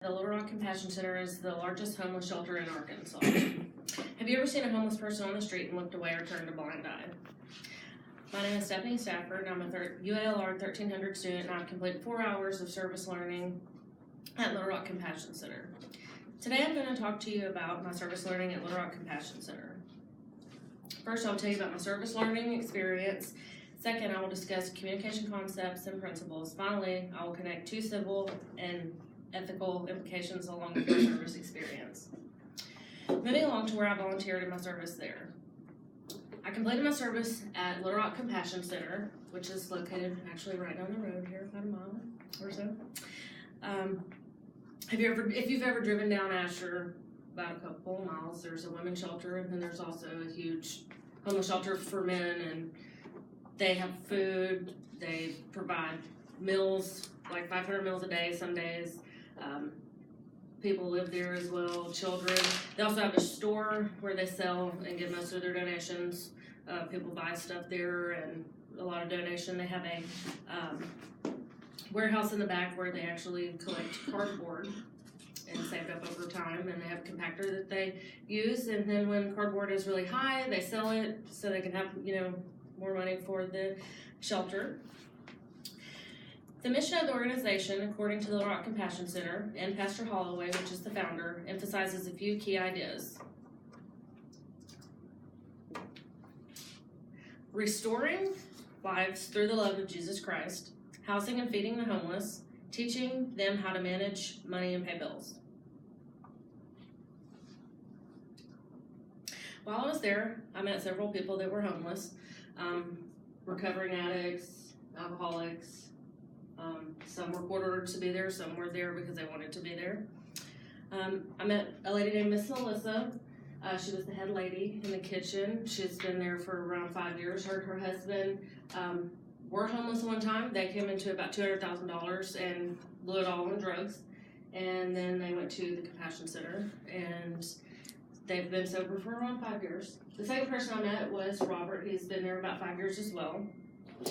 The Little Rock Compassion Center is the largest homeless shelter in Arkansas. Have you ever seen a homeless person on the street and looked away or turned a blind eye? My name is Staphanie S. and I'm a UALR 1300 student, and I've completed 4 hours of service learning at Little Rock Compassion Center. Today I'm going to talk to you about my service learning at Little Rock Compassion Center. First, I'll tell you about my service learning experience. Second, I will discuss communication concepts and principles. Finally, I will connect 2 civil and ethical implications along with my service experience. Moving along to where I volunteered in my service there. I completed my service at Little Rock Compassion Center, which is located actually right down the road here, about a mile or so. If you've ever driven down Asher, about a couple of miles, there's a women's shelter, and then there's also a huge homeless shelter for men, and they have food. They provide meals, like 500 meals a day some days. People live there as well, children. They also have a store where they sell and give most of their donations. People buy stuff there and a lot of donation. They have a warehouse in the back where they actually collect cardboard and saved up over time, and they have a compactor that they use, and then when cardboard is really high, they sell it so they can have, more money for the shelter. The mission of the organization, according to the Little Rock Compassion Center and Pastor Holloway, which is the founder, emphasizes a few key ideas. Restoring lives through the love of Jesus Christ, housing and feeding the homeless, teaching them how to manage money and pay bills. While I was there, I met several people that were homeless, recovering addicts, alcoholics. Some were ordered to be there, some were there because they wanted to be there. I met a lady named Miss Melissa. She was the head lady in the kitchen. She's been there for around 5 years. Her and her husband were homeless one time. They came into about $200,000 and blew it all on drugs. And then they went to the Compassion Center, and they've been sober for around 5 years. The second person I met was Robert. He's been there about 5 years as well.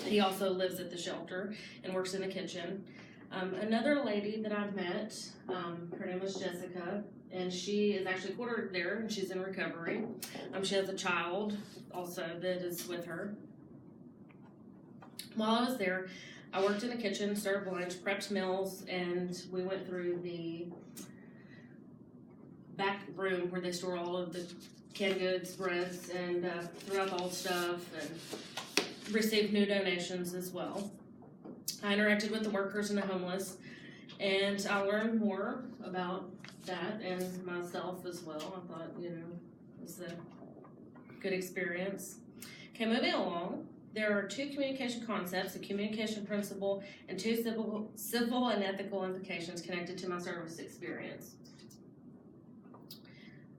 He also lives at the shelter and works in the kitchen. Another lady that I've met, her name was Jessica, and she is actually quartered there, and she's in recovery. She has a child also that is with her. While I was there, I worked in the kitchen, served lunch, prepped meals, and we went through the back room where they store all of the canned goods, breads, and threw out the old stuff, and received new donations as well. I interacted with the workers and the homeless, and I learned more about that and myself as well. I thought, it was a good experience. Okay, moving along, there are 2 communication concepts, a communication principle, and 2 civil and ethical implications connected to my service experience.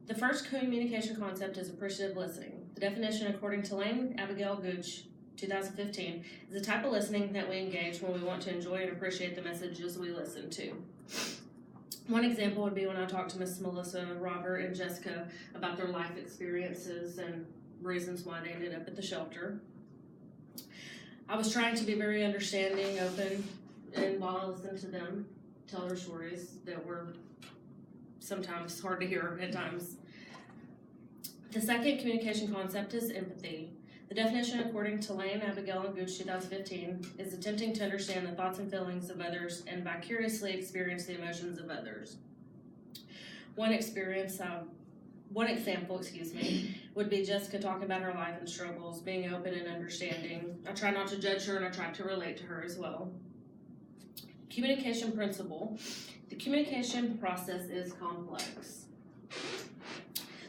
The first communication concept is appreciative listening. The definition, according to Lane Abigail Gooch, 2015, is a type of listening that we engage when we want to enjoy and appreciate the messages we listen to. One example would be when I talked to Miss Melissa, Robert, and Jessica about their life experiences and reasons why they ended up at the shelter. I was trying to be very understanding, open, and while I listened to them tell their stories that were sometimes hard to hear at times. The second communication concept is empathy. The definition, according to Lane, Abigail, and Gooch, 2015, is attempting to understand the thoughts and feelings of others and vicariously experience the emotions of others. One example, would be Jessica talking about her life and struggles, being open and understanding. I try not to judge her, and I try to relate to her as well. Communication principle. The communication process is complex.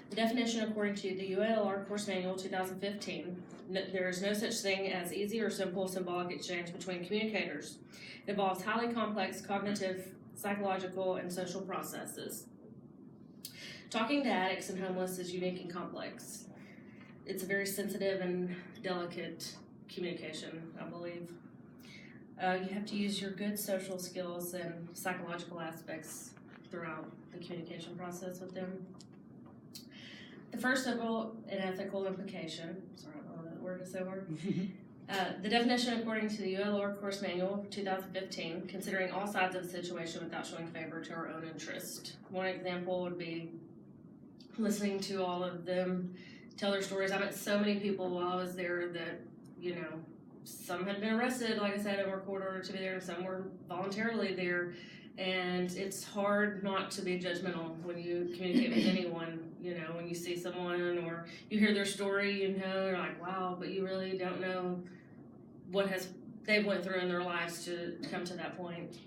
The definition, according to the UALR Course Manual 2015, there is no such thing as easy or simple symbolic exchange between communicators. It involves highly complex cognitive, psychological, and social processes. Talking to addicts and homeless is unique and complex. It's a very sensitive and delicate communication, I believe. You have to use your good social skills and psychological aspects throughout the communication process with them. The first civil and ethical implication, sorry, I don't know that word is so hard, The definition according to the ULR Course Manual of 2015, considering all sides of the situation without showing favor to our own interest. One example would be listening to all of them tell their stories. I met so many people while I was there that, you know, some had been arrested, like I said, and were court ordered to be there, and some were voluntarily there. And it's hard not to be judgmental when you communicate with anyone, you know, when you see someone or you hear their story, you know, you're like, wow, but you really don't know what they've went through in their lives to come to that point.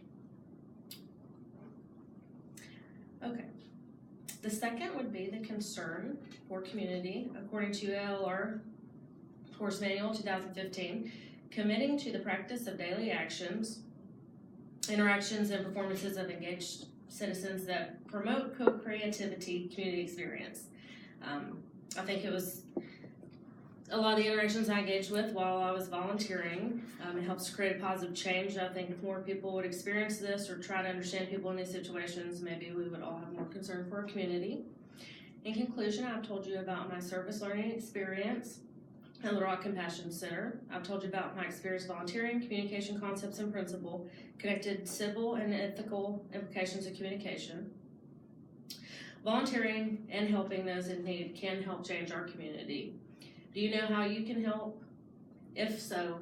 Okay. The second would be the concern for community, according to ULR Course Manual 2015, committing to the practice of daily actions, interactions, and performances of engaged citizens that promote co-creativity community experience. I think it was a lot of the interactions I engaged with while I was volunteering. It helps create a positive change. I think if more people would experience this or try to understand people in these situations, maybe we would all have more concern for our community. In conclusion, I've told you about my service learning experience at the Rock Compassion Center. I've told you about my experience volunteering, communication concepts and principle, connected civil and ethical implications of communication. Volunteering and helping those in need can help change our community. Do you know how you can help? If so,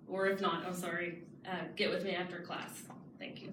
or if not, I'm sorry, get with me after class. Thank you.